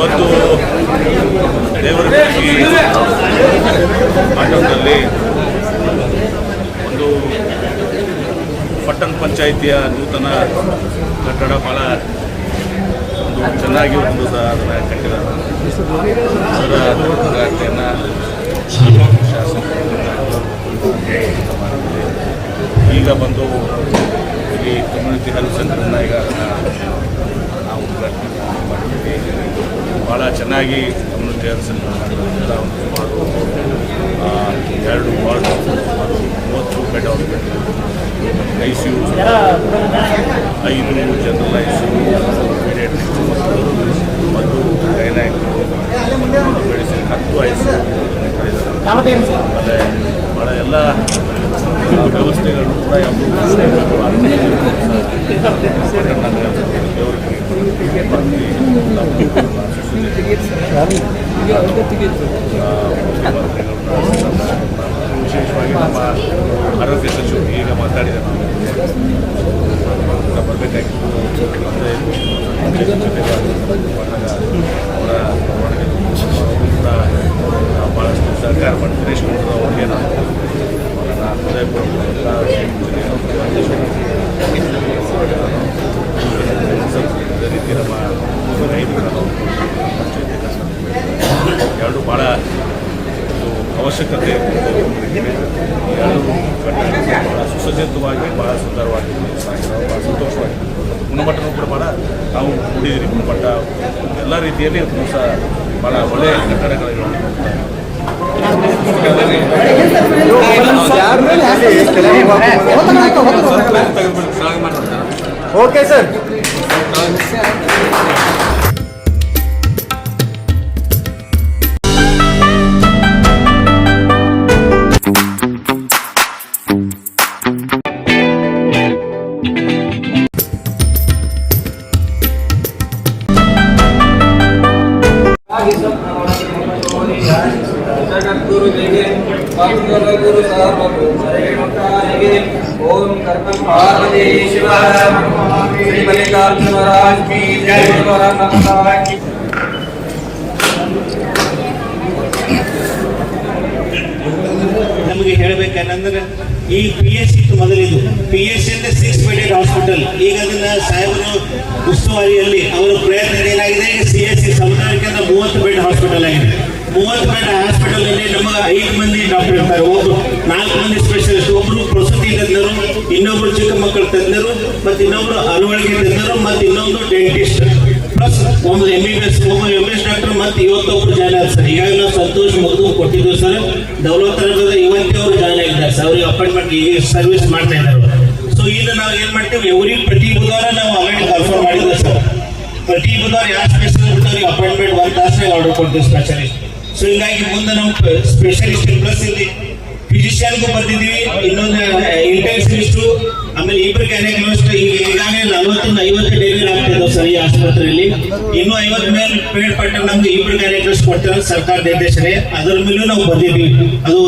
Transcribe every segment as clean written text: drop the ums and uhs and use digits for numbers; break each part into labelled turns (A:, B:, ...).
A: ಇವತ್ತು ದೇವರಬೆಳಗಿ ಆಟೋದಲ್ಲಿ ಒಂದು ಪಟ್ಟಣ ಪಂಚಾಯಿತಿಯ ನೂತನ ಕಟ್ಟಡ ಭಾಳ ಒಂದು ಚೆನ್ನಾಗಿ ಒಂದು ಅದನ್ನು ಕಟ್ಟಿದ್ದಾರೆ. ಅದರ ಉದ್ಘಾಟನೆಯನ್ನು ಈಗ ಬಂದು ಇಲ್ಲಿ ಕಮ್ಯುನಿಟಿ ಹೆಲ್ತ್ ಸೆಂಟರ್ನ ಈಗ ನಾವು ಉದ್ಘಾಟನೆ ಮಾಡಿದ್ದೀವಿ. ಭಾಳ ಚೆನ್ನಾಗಿ ಕಮ್ಯುನಿಟಿ ಹೆಲ್ತ್ ಸೆಂಟರ್ ಮಾಡಿರೋದ್ರಿಂದ ಸುಮಾರು 2 ward 30 bed hospital, ICU, 5 general ICU, paediatrics ಮತ್ತು ಗೈನಕ್ ಮೆಡಿಸಿನ್ 10 ICU ಆಮೇಲೆ ಭಾಳ ಎಲ್ಲ ವ್ಯವಸ್ಥೆಗಳು ಕೂಡ ವಿಶೇಷವಾಗಿ ನಮ್ಮ ಆರೋಗ್ಯ ಸಚಿವರು ಈಗ ಮಾತಾಡಿದ್ದಾರೆ ಬರಬೇಕಾಗಿತ್ತು. ಅವರ ಕೂಡ ಭಾಳಷ್ಟು ಸಹಕಾರ ಮಾಡಿ ಸುರೇಶ್ ಕುಮಾರ್ ಅವ್ರಿಗೆ ಅವರನ್ನು ಹೃದಯಪೂರ್ವಕ ರೀತಿ ನಮ್ಮ 5 ಎರಡು ಭಾಳ ಅವಶ್ಯಕತೆ ಎರಡು ಭಾಳ ಸುಸಜ್ಜಿತವಾಗಿ ಭಾಳ ಸುಂದರವಾಗಿ ಭಾಳ ಸಂತೋಷವಾಗಿ ಗುಣಮಟ್ಟನೂ ಕೂಡ ಭಾಳ ನಾವು ನೋಡಿದ್ದೀರಿ. ಗುಣಮಟ್ಟ ಎಲ್ಲ ರೀತಿಯಲ್ಲಿ ಅದು ಸಹ ಭಾಳ ಒಳ್ಳೆಯ ಕಟ್ಟಡಗಳಿವೆ.
B: Okay sir.
C: ओम कर्तन पार्वती शिव श्री मल्लिकार्जुन महाराज की जय की।
D: ನಮಗೆ ಹೇಳಬೇಕಂದ್ರೆ ಈ PHC ಮೊದಲಿದು PHC ಅಂದ್ರೆ 6 ಬೆಡೆಡ್ ಹಾಸ್ಪಿಟಲ್. ಈಗ ಅದನ್ನ ಸಾಹೇಬರು ಉಸ್ತುವಾರಿಯಲ್ಲಿ ಅವರ ಪ್ರಯತ್ನ ಏನಾಗಿದೆ, CHC ಸಮುದಾಯಕ್ಕೆ 30 ಬೆಡ್ ಹಾಸ್ಪಿಟಲ್ ಆಗಿದೆ. 30 ಬೆಡ್ ಹಾಸ್ಪಿಟಲ್ ಅಲ್ಲಿ ನಮಗೆ 5 ಮಂದಿ ಡಾಕ್ಟರ್ ಇರ್ತಾರೆ. ಒಬ್ಬರು 4 ಮಂದಿ ಸ್ಪೆಷಲಿಸ್ಟ್, ಒಬ್ಬರು ಪ್ರಸೂತಿ ತಜ್ಞರು, ಇನ್ನೊಬ್ರು ಚಿಕ್ಕ ಮಕ್ಕಳ ತಜ್ಞರು, ಮತ್ತು ಇನ್ನೊಬ್ರು ಅರವಳಿಕೆ ತಜ್ಞರು, ಮತ್ತು ಇನ್ನೊಂದು ಡೆಂಟಿಸ್ಟ್, ಪ್ಲಸ್ ಒಂದು MBBS, ಒಬ್ಬ MS ಡಾಕ್ಟರ್, ಮತ್ತು ಇವತ್ತೊಬ್ರು ಜಾಯ್ನ್ ಆದ ಸರ್. ಈಗಾಗಲೇ ನಾವು ಸಂತೋಷ್ ಮಗದು ಕೊಟ್ಟಿದ್ದು ಸರ್. ದೌಲತನಗರದ ಇವತ್ತೇ ಅವರು ಜಾಯ್ನ್ ಆಗಿದ್ದಾರೆ ಸರ್. ಅವ್ರಿಗೆ ಅಪಾಯಿಂಟ್ಮೆಂಟ್ ಈಗ ಸರ್ವಿಸ್ ಮಾಡ್ತಾ ಇದ್ದಾರೆ. ಸೊ ಈಗ ನಾವು ಏನ್ ಮಾಡ್ತೀವಿ, ಪ್ರತಿ ಬುಧವಾರ ನಾವು ಆಲ್ರೆಡಿ ಕನ್ಫರ್ಮ್ ಮಾಡಿದ್ವಿ ಸರ್. ಪ್ರತಿ ಬುಧವಾರ ಯಾವ ಸ್ಪೆಷಲಿಸ್ಟ್ ಅವ್ರಿಗೆ ಅಪಾಯಿಂಟ್ಮೆಂಟ್ 1 ತಾಸನಾಗ ಆರ್ಡರ್ ಕೊಡ್ತೀವಿ ಸ್ಪೆಷಲಿಸ್ಟ್. ಸೊ ಹಿಂಗಾಗಿ ಮುಂದೆ ನಮ್ಮ ಸ್ಪೆಷಲಿಸ್ಟ್ ಪ್ಲಸ್ ಇಲ್ಲಿ ಫಿಸಿಷಿಯನ್ಗೂ ಬರ್ತಿದ್ದೀವಿ, ಇನ್ನೊಂದು ಇಂಟೆನ್ಸಿವಿಸ್ಟು, ಆಮೇಲೆ 2 ಗೈನಕಾಲಜಿಸ್ಟ್. ಈಗಾಗಲೇ 40-50 ಡೆಲಿವರಿ ಆಗ್ತಿದ್ದಾವೆ ಸರ್ ಈ ಆಸ್ಪತ್ರೆಯಲ್ಲಿ. ಇನ್ನೂ 50 ಮೇಲೆ ಪೇಡ್ ಪಟ್ಟ ನಮ್ಗೆ 2 ಗೈನಕಾಲಜಿಸ್ಟ್ ಕೊಡ್ತಾರೆ ಸರ್ಕಾರ ನಿರ್ದೇಶನೆ. ಅದರ ಮೇಲೂ ನಾವು ಬಂದಿದ್ದೀವಿ. ಅದು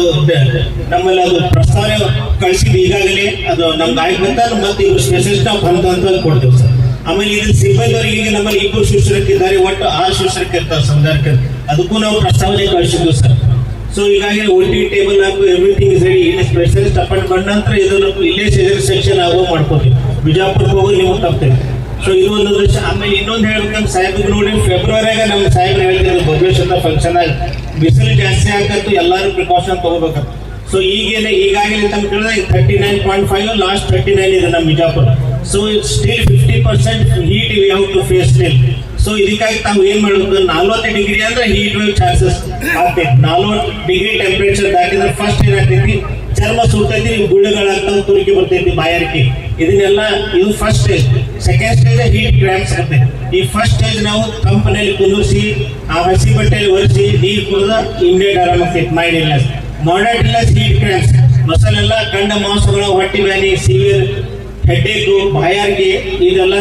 D: ನಮ್ಮಲ್ಲಿ ಅದು ಪ್ರಸ್ತಾವನೆ ಕಳಿಸಿದ್ದು ಈಗಾಗಲೇ ಅದು ನಮ್ಗೆ ಆಗ್ಬೇಕಂತ, ಮತ್ತೆ ಇವರು ಸ್ಪೆಷಲಿಸ್ಟ್ ನಾವು ಹಂತ ಕೊಡ್ತೇವೆ ಸರ್. ಆಮೇಲೆ ಇದು ಸಿಬ್ಬಂದಿಯವರಿಗೆ ಈಗ ನಮ್ಮಲ್ಲಿ 2 ಶಿಕ್ಷಕರಿದ್ದಾರೆ, ಒಟ್ಟು 6 ಶಿಕ್ಷಕರಿರ್ತಾರೆ ಸಮುದಾಯಕ್ಕೆ. ಅದಕ್ಕೂ ನಾವು ಪ್ರಸ್ತಾವನೆ ಕಳಿಸಿದ್ವಿ ಸರ್. ಸೊ ಈಗಾಗಲೇ OT ಟೇಬಲ್ ಹಾಕು, ಎವ್ರಿಥಿಂಗ್ ಇಸ್ ರೆಡಿ. ಇಲ್ಲಿ ಸ್ಪೆಷಲಿಸ್ಟ್ ಅಪಾಯಿಂಟ್ ಬಂದ ನಂತರ ಇದನ್ನು ಇಲ್ಲೇ ಸೆಕ್ಷನ್ ಆಗೋ ಮಾಡ್ಕೋತೀವಿ. ಬಿಜಾಪುರಕ್ಕೆ ಹೋಗಿ ನೀವು ತಪ್ತೇವೆ. ಸೊ ಇದು ಒಂದು ದೃಶ್ಯ. ಆಮೇಲೆ ಇನ್ನೊಂದು ಹೇಳ್ಬೇಕಂದ್ರೆ ಸಾಹೇಬ್ರಿಗೆ ನೋಡಿ, ಫೆಬ್ರವರಿಯಾಗ ನಮ್ಮ ಸಾಹೇಬ್ರು ಹೇಳ್ತಿದ್ರು ಬೊಬ್ಬೇಶ್ವರ ಫಂಕ್ಷನ್ ಆಗಿ ಬಿಸಿಲು ಜಾಸ್ತಿ ಆಗತ್ತು, ಎಲ್ಲರೂ ಪ್ರಿಕಾಷನ್ ತಗೋಬೇಕಂತ. ಸೊ ಈಗಾಗಲೇ ತಮ್ಮ ಕೇಳಿದಾಗ 39.5 ಲಾಸ್ಟ್ 39 ಇದೆ ನಮ್ಮ Bijapur. So still 50% heat we have to face still. So ಇದಕ್ಕಾಗಿ ತಾವು ಏನ್ ಮಾಡಬೇಕು, 40 ಡಿಗ್ರಿ ಅಂದ್ರೆ ಹೀಟ್ ವೇವ್ ಚಾನ್ಸಸ್ ಆಗ್ತೈತಿ. 40 ಡಿಗ್ರಿ ಟೆಂಪರೇಚರ್ ದಾಟಿದ್ರೆ ಫಸ್ಟ್ ಏನಾಗ್ತೈತಿ, ಚರ್ಮ ಸುಡ್ತೈತಿ, ಗುಳ್ಳೆಗಳಾಗ್ತಾವ, ತುರಿಕೆ ಬರ್ತೈತಿ, ಬಾಯಾರಿಕೆ. ಇದನ್ನೆಲ್ಲ ಇದು first stage. Second stage heat cramps ಆಗ್ತೈತಿ. ಈ ಫಸ್ಟ್ ಸ್ಟೇಜ್ ನಾವು ತಂಪನಲ್ಲಿ ಕುಂದಿರಿಸಿ, ಆ ಹಸಿ ಬಟ್ಟೆಯಲ್ಲಿ ಒರೆಸಿ ನೀರು ಕುಡಿದ ಇಮ್ಮಿಡಿಯೇಟ್ ಆರಾಮಾಗ್ತೈತಿ. Mild illness, moderate illness, heat cramps, ಮಸಲೆಲ್ಲ ಕಂಡ ಮಾಂಸಗಳು, ಹೊಟ್ಟೆ ಬ್ಯಾನಿ, ಸಿವಿಯರ್ ಹೆಡ್ಡೇಕು, ಬಾಯಾರಿಕೆ, ಇದೆಲ್ಲ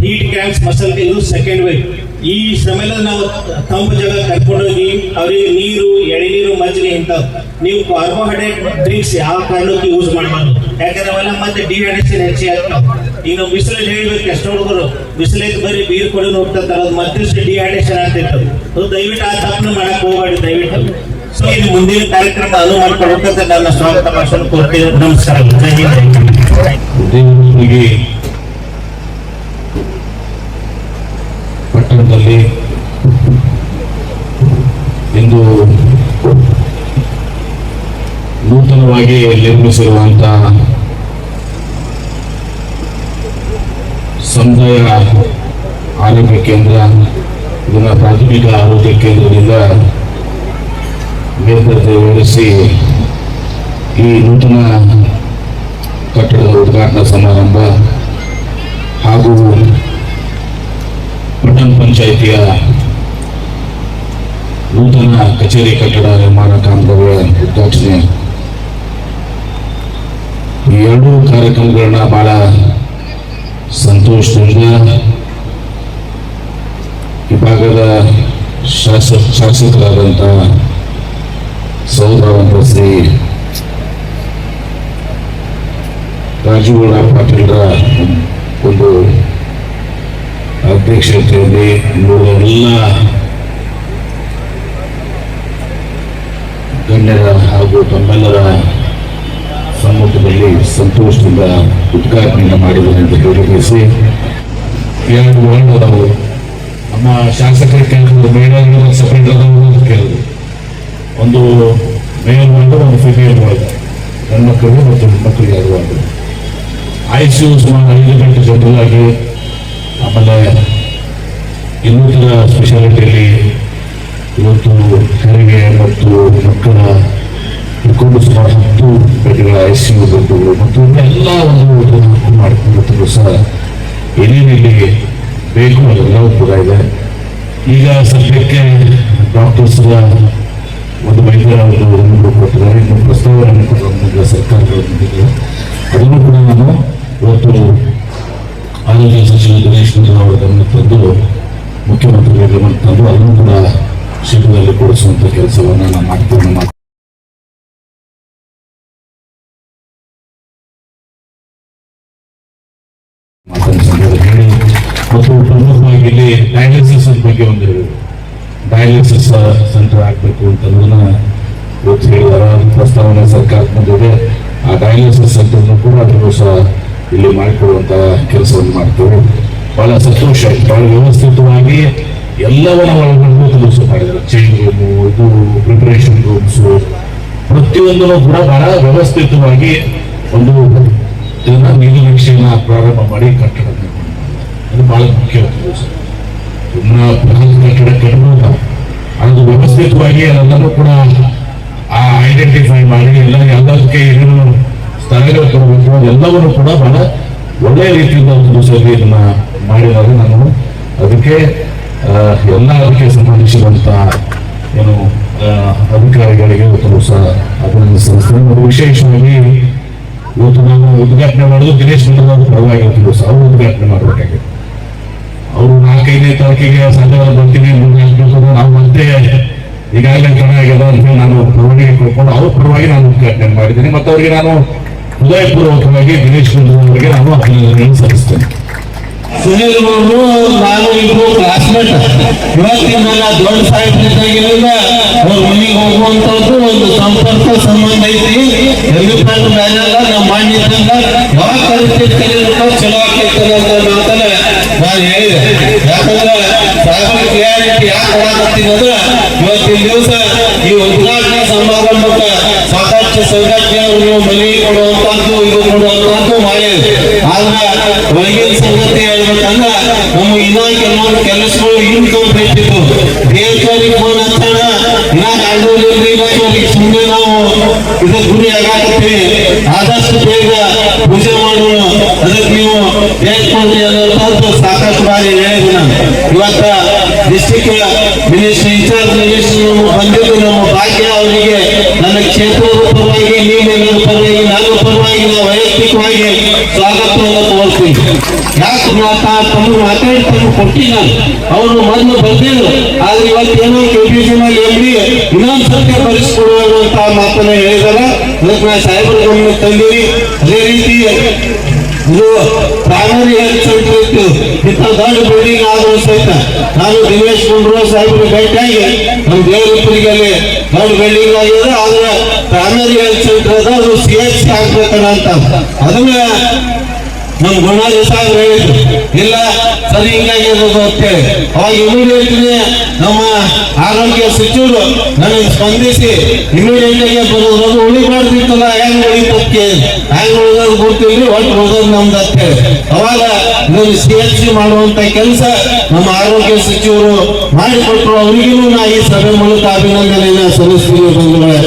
D: ಹೀಟ್ ಕ್ರ್ಯಾಂಪ್ಸ್ ಮಸಲ್. ಇದು ಸೆಕೆಂಡ್ ವೇವ್. ಈ ಸಮಯದಲ್ಲಿ ನಾವು ತಂಪು ಜಾಗ ಕರ್ಕೊಂಡೋಗಿ ಅವರಿಗೆ ನೀರು, ಎಳೆನೀರು, ಮಜ್ಜಿಗೆ ಇಂಥವು ನೀವು ಕಾರ್ಬೋಹೈಡ್ರೇಟ್ ಡ್ರಿಂಕ್ಸ್ ಯಾವ ಕಾರಣಕ್ಕೂ ಯೂಸ್ ಮಾಡಬಾರ್ದು. ಯಾಕಂದ್ರೆ ಅವೆಲ್ಲ ಮತ್ತೆ ಡಿಹೈಡ್ರೇಷನ್ ಹೆಚ್ಚಿಗೆ ಆಗ್ತಾವೆ. ಈಗ ನಾವು ಬಿಸಿಲಲ್ಲಿ ಹೇಳ್ಬೇಕು ಎಷ್ಟು ಹುಡುಗರು ಬಿಸಿಲೈತೆ ಬರೀ ಬೀರ್ ಕೊಡಿ ಹೋಗ್ತಾರೆ, ಅದು ಮತ್ತಿಷ್ಟು ಡಿಹೈಡ್ರೇಷನ್ ಆಗ್ತಿತ್ತು. ಅದು ದಯವಿಟ್ಟು ಆ ತಪ್ಪನ್ನು ಮಾಡಕ್ ಹೋಗಬೇಡಿ ದಯವಿಟ್ಟು. ಸೊ ಇದು ಮುಂದಿನ ಕಾರ್ಯಕ್ರಮ ಅನುವು ಮಾಡ್ಕೊಳ್ಬೇಕಂತ ನನ್ನ ಸ್ವಾಗತ ಭಾಷಣ ಕೊಡ್ತೀನಿ. ನಮಸ್ಕಾರ.
B: ದೇವರಿಗೆ ಪಟ್ಟಣದಲ್ಲಿ ಇಂದು ನೂತನವಾಗಿ ನಿರ್ಮಿಸಿರುವಂತಹ ಸಮುದಾಯ ಆರೋಗ್ಯ ಕೇಂದ್ರ, ಇದನ್ನ ಪ್ರಾಥಮಿಕ ಆರೋಗ್ಯ ಕೇಂದ್ರದಿಂದ ಮೇಲ್ದರ್ಜೆಗೇರಿಸಿ ಈ ನೂತನ ಕಟ್ಟಡದ ಉದ್ಘಾಟನಾ ಸಮಾರಂಭ ಹಾಗೂ ಪಟ್ಟಣ ಪಂಚಾಯಿತಿಯ ನೂತನ ಕಚೇರಿ ಕಟ್ಟಡ ನಿರ್ಮಾಣ ಕಾಮಗಾರಿಯ ಉದ್ಘಾಟನೆ, ಈ ಎರಡೂ ಕಾರ್ಯಕ್ರಮಗಳನ್ನ ಬಹಳ ಸಂತೋಷದಿಂದ ಈ ಭಾಗದ ಶಾಸಕರಾದಂಥ ಸಹೋದರ ಶ್ರೀ ರಾಜುಗೌಡ ಪಾಟೀಲ್ರ ಒಂದು ಅಧ್ಯಕ್ಷತೆಯಲ್ಲಿ ಎಲ್ಲ ಗಣ್ಯರ ಹಾಗೂ ತಮ್ಮೆಲ್ಲರ ಸಮ್ಮುಖದಲ್ಲಿ ಸಂತೋಷದಿಂದ ಉದ್ಘಾಟನೆಯನ್ನು ಮಾಡಿದ್ದಾರೆ ಅಂತ ಹೇಳಿಸಿ, ಎರಡು ವರ್ಡ್ ಅದಾವು. ನಮ್ಮ ಶಾಸಕರು ಕೇಳಿದ್ರು, ಮೇಯರ್ ಸಪರೇಟ್ ಅದಾವು ಕೇಳಿದ್ರು. ಒಂದು ಮೇಲ್ ವರ್ಡ್, ಒಂದು ಫಿಮೇಲ್ ವರ್ಡ್, ಹೆಣ್ಮಕ್ಕಳಿಗೆ ಮತ್ತು ಹೆಣ್ಮಕ್ಕಳಿಗೆ ಎರಡು ವರ್ಡ್. ICU ಸುಮಾರು 5 ಗಂಟೆ ಜನರಲಾಗಿ, ಆಮೇಲೆ ಇನ್ನೂತರ ಸ್ಪೆಷಾಲಿಟಿಯಲ್ಲಿ ಇವತ್ತು ಹೆರಿಗೆ ಮತ್ತು ಮಕ್ಕಳ ಹಿಡ್ಕೊಂಡು ಸುಮಾರು 10 ಬೆಡ್ಗಳ ICU ಬೆಡ್ಗಳು ಮತ್ತು ಎಲ್ಲ ಒಂದು ಮಾಡಿಕೊಂಡು ಸಹ ಏನೇನು ಇಲ್ಲಿ ಬೇಕು ಅದೆಲ್ಲವೂ ಕೂಡ ಇದೆ. ಈಗ ಸದ್ಯಕ್ಕೆ ಡಾಕ್ಟರ್ಸ್ಗಳ ಒಂದು ವೈದ್ಯರ ಒಂದು ಕೊಟ್ಟಿದ್ದಾರೆ, ಇನ್ನು ಪ್ರಸ್ತಾವನೆ ಕೊಟ್ಟಿರುವ ಸರ್ಕಾರಗಳೊಂದಿಗೆ ಅದನ್ನು ಕೂಡ ನಾನು ಇವತ್ತು ಆರೋಗ್ಯ ಸಚಿವ ದಿನೇಶ್ ಗುಂಡೂರಾವ್ ಅವರ ಗಮನಕ್ಕೆ ತಂದು ಮುಖ್ಯಮಂತ್ರಿಗಳ ಗಮನಕ್ಕೆ ತಂದು ಅದನ್ನು ಕೂಡ ಶೀಘ್ರದಲ್ಲಿ ಕೊಡಿಸುವಂತ ಕೆಲಸವನ್ನು ನಾನು ಮಾಡ್ತೇನೆ. ಹೇಳಿ ಮತ್ತು ಪ್ರಮುಖವಾಗಿ ಇಲ್ಲಿ ಡಯಾಲಿಸಿಸ್ ಬಗ್ಗೆ ಒಂದು ಡಯಾಲಿಸಿಸ್ ಸೆಂಟರ್ ಆಗಬೇಕು ಅಂತಂದ್ರೆ ಇವತ್ತು ಹೇಳಿದಾರ ಪ್ರಸ್ತಾವನೆ ಸರ್ಕಾರ ಬಂದಿದೆ. ಆ ಡಯಾಲಿಸಿಸ್ ಸೆಂಟರ್ನು ಕೂಡ ಅದನ್ನು ಸಹ ಇಲ್ಲಿ ಮಾಡಿಕೊಡುವಂತ ಕೆಲಸವನ್ನು ಮಾಡ್ತೇವೆ. ಬಹಳ ಸಂತೋಷ ಆಯ್ತು. ಬಹಳ ವ್ಯವಸ್ಥಿತವಾಗಿ ಎಲ್ಲವನ್ನ ಒಳಗೊಂಡು ಕೆಲಸ ಮಾಡಿದ್ದಾರೆ. ಚೇಂಜ್ ರೂಮು, ಇದು ಪ್ರಿಪರೇಷನ್ ರೂಮ್ಸು, ಪ್ರತಿಯೊಂದನ್ನು ಕೂಡ ಬಹಳ ವ್ಯವಸ್ಥಿತವಾಗಿ ಒಂದು ನೀಲನಕ್ಷೆಯನ್ನ ಪ್ರಾರಂಭ ಮಾಡಿ ಕಟ್ಟಡ ಅದು ಬಹಳ ಮುಖ್ಯವಾದ ಕಟ್ಟಡ ಕಟ್ಟಬಹುದು. ಅದು ವ್ಯವಸ್ಥಿತವಾಗಿ ಅದೆಲ್ಲರೂ ಕೂಡ ಐಡೆಂಟಿಫೈ ಮಾಡಿ ಎಲ್ಲದಕ್ಕೆ ಏನೇನು ಸ್ಥಳಗಳು ಕೊಡಬೇಕು ಅದೆಲ್ಲವನ್ನು ಕೂಡ ಬಹಳ ಒಳ್ಳೆಯ ರೀತಿಯಿಂದ ಒಂದು ಸರಿ ಇದನ್ನ ಮಾಡಿದಾಗ ನಾನು ಅದಕ್ಕೆ ಅದಕ್ಕೆ ಸಂಬಂಧಿಸಿದಂತ ಏನು ಅಧಿಕಾರಿಗಳಿಗೆ ಇವತ್ತು ಸಹ ಅಭಿನಂದಿಸ್ತೇನೆ. ವಿಶೇಷವಾಗಿ ಇವತ್ತು ನಾವು ಉದ್ಘಾಟನೆ ಮಾಡೋದು ದಿನೇಶ್ ಗುಂಡೂರಾವ್ ಪರವಾಗಿ ಸಹ ಅವರು ಉದ್ಘಾಟನೆ ಮಾಡಬೇಕಾಗಿದೆ. ಅವರು 4-5ನೇ ತಾರೀಕಿಗೆ ಸಂಜೆ ಬರ್ತೀನಿ ನಾವು ಮತ್ತೆ ಈಗಾಗಲೇ ಚೆನ್ನಾಗಿದೆ ಅಂತ ನಾನು ಪರವಾಗಿ ಕೊಡ್ಕೊಂಡು ಅವ್ರ ಪರವಾಗಿ ನಾನು ಉದ್ಘಾಟನೆ ಮಾಡಿದ್ದೀನಿ. ಮತ್ತು ಅವರಿಗೆ ನಾನು ಹೃದಯಪೂರ್ವಕವಾಗಿ ದಿನೇಶ್ ಗುಂಡೂರಾವ್ ಅವರಿಗೆ ನಾನು ಅಭಿನಂದನೆಯನ್ನು ಸಲ್ಲಿಸ್ತೇನೆ.
D: ಸುನೀಲ್ ಅವರು ನಾನು ಇಬ್ಬರು ಕ್ಲಾಸ್ಮೇಟ್. ಇವತ್ತಿನ ದೊಡ್ಡ ಸಾಹಿತ್ಯದಾಗಿಲ್ಲ ಅವ್ರ ಮನೆಗೆ ಹೋಗುವಂತದ್ದು ಒಂದು ಸಂಪರ್ಕ ಸಂಬಂಧ ಐತಿ. ಎಲ್ಲಿಪಂಡ್ ಮೇಲೆಲ್ಲ ನಮ್ಮ ಮಾಡಿದ್ದಂಗ ಯಾವಾಗ ಕಲಿತಿರ್ತಾರೋ ಚಲೋ ಆಗ್ತಿರ್ತಾರೆ ಅಂತ ಮಾತನ್ನ ನಾನು ಹೇಳಿದೆ. ಯಾಕಂದ್ರೆ ಸಾಗರ ಕ್ಲಿಯಾರಿಟಿ ಯಾಕೆ ಕೊಡಾಕತ್ತೀನಿ ಅಂದ್ರೆ ಇವತ್ತಿನ ದಿವಸ ಈ ಉದ್ಘಾಟನಾ ಸಮಾರಂಭಕ್ಕೆ ಸಾಕಷ್ಟು ಸಂಘಟನೆಯವರು ನೀವು ಮನೆ ಕೊಡುವಂತದ್ದು ಇದು ಕೊಡುವಂತದ್ದು ಮಾಡಿದೆ. ಆದ್ರೆ ಒಳಗಿನ ಸಂಗತಿ ಹೇಳ್ಬೇಕಂದ್ರ ನಮ್ಮ ಇನ್ನ ಕೆಲವೊಂದು ಕೆಲಸಗಳು ಇನ್ಕಂಪ್ಲೀಟ್ ಇತ್ತು. ದೇವರಿಗೆ ಫೋನ್ ಹಚ್ಚೋಣ, ಇನ್ನ ಕಾಂಡೋಲಿಗೆ ಸುಮ್ಮನೆ ನಾವು ಇದು ಗುರಿ ಆಗಾಕತ್ತೀವಿ. ಆದಷ್ಟು ಬೇಗ ಪೂಜೆ ಮಾಡೋಣ, ಅದಕ್ಕೆ ನೀವು ಹೇಳ್ಕೊಂಡ್ರಿ ಅನ್ನೋದು ಸಾಕಷ್ಟು ಬಾರಿ ಹೇಳಿದ್ರು. ನಾನು ಇವತ್ತ ಡಿಸ್ಟ್ರಿಕ್ಟ್ ಮಿನಿಸ್ಟರ್ ಇನ್ಚಾರ್ಜ್ ಮಿನಿಸ್ಟರ್ ಬಂದಿದ್ದು ನಮ್ಮ ಭಾಗ್ಯ ಅವರಿಗೆ ನನ್ನ ಕ್ಷೇತ್ರದ ಪರವಾಗಿ, ನೀವೆಲ್ಲರ ಪರವಾಗಿ, ನನ್ನ ಪರವಾಗಿ ನಾವು ವೈಯಕ್ತಿಕವಾಗಿ ಸ್ವಾಗತವನ್ನು ಕೋರ್ತೀವಿ. ಯಾಕೆ ತಮ್ಮ ಮಾತಾಡಿ ಕೊಟ್ಟಿಲ್ಲ, ಅವರು ಮೊದಲು ಬಂದಿದ್ರು. ಆದ್ರೆ ಇವತ್ತು ಏನೋ ಕೆಪಿಸಿನಲ್ಲಿ ಇನ್ನೊಂದು ಸರ್ತಿ ಪರಿಸ್ಕೊಡುವಂತ ಮಾತನ್ನ ಹೇಳಿದಾರ. ಅದಕ್ಕೆ ನಾವು ಸಾಹೇಬರ ಗಮನಕ್ಕೆ ತಂದಿರಿ. ಅದೇ ರೀತಿ
E: ಇದು ಪ್ರೈಮರಿ ಹೆಲ್ತ್ ಸೆಂಟರ್ ಇತ್ತು. ಇಂಥ ದೊಡ್ಡ ಬಿಲ್ಡಿಂಗ್ ಆದರೂ ಸಹಿತ ನಾನು ದಿನೇಶ್ ಗುಂಡ್ರು ಸಾಹೇಬ್ರಿಗೆ ಭೇಟಿಯಾಗಿ ನಮ್ಮ ದೇವರಪ್ಪರಿಗೆ ಅಲ್ಲಿ ದೊಡ್ಡ ಬಿಲ್ಡಿಂಗ್ ಆಗಿದೆ, ಆದ್ರೆ ಪ್ರೈಮರಿ ಹೆಲ್ತ್ ಸೆಂಟರ್ ಅದ, ಅದು CHC ಆಗ್ಬೇಕಲ್ಲ ಅಂತ. ಅದನ್ನ ನಮ್ಮ ಗುಣಾಜಿ ಸಾಹೇಬ್ರು ಹೇಳಿದ್ರು, ಇಲ್ಲ ಸರಿ ಹಿಂಗಾಗಿರೋದು ಅಂತೇಳಿ. ಅವಾಗ ಇಮಿಡಿಯೇಟ್ಲಿ ನಮ್ಮ ಆರೋಗ್ಯ ಸಚಿವರು ನನಗೆ ಸ್ಪಂದಿಸಿ ಇಮಿಡಿಯೇಟ್ ಆಗಿ ಬರೋದು ಉಳಿಬಾರ್ದಿತ್ತಲ್ಲ, ಹೆಂಗ್ ಉಳಿತಕ್ಕೆ ಹೆಂಗ್ ಉಳಿದೋದು ಗೊತ್ತಿಲ್ರಿ, ಒಟ್ಟು ಉಳಿದೋದು ನಮ್ದು ಅಂತೇಳಿ. ಅವಾಗ ಇದನ್ನು CHC ಮಾಡುವಂತ ಕೆಲಸ ನಮ್ಮ ಆರೋಗ್ಯ ಸಚಿವರು ಮಾಡಿಕೊಟ್ರು. ಅವರಿಗೂ ನಾ ಈ ಸಭೆ ಮೂಲಕ ಅಭಿನಂದನೆಯನ್ನ ಸಲ್ಲಿಸ್ತೀವಿ ಬಂಧುಗಳೇ.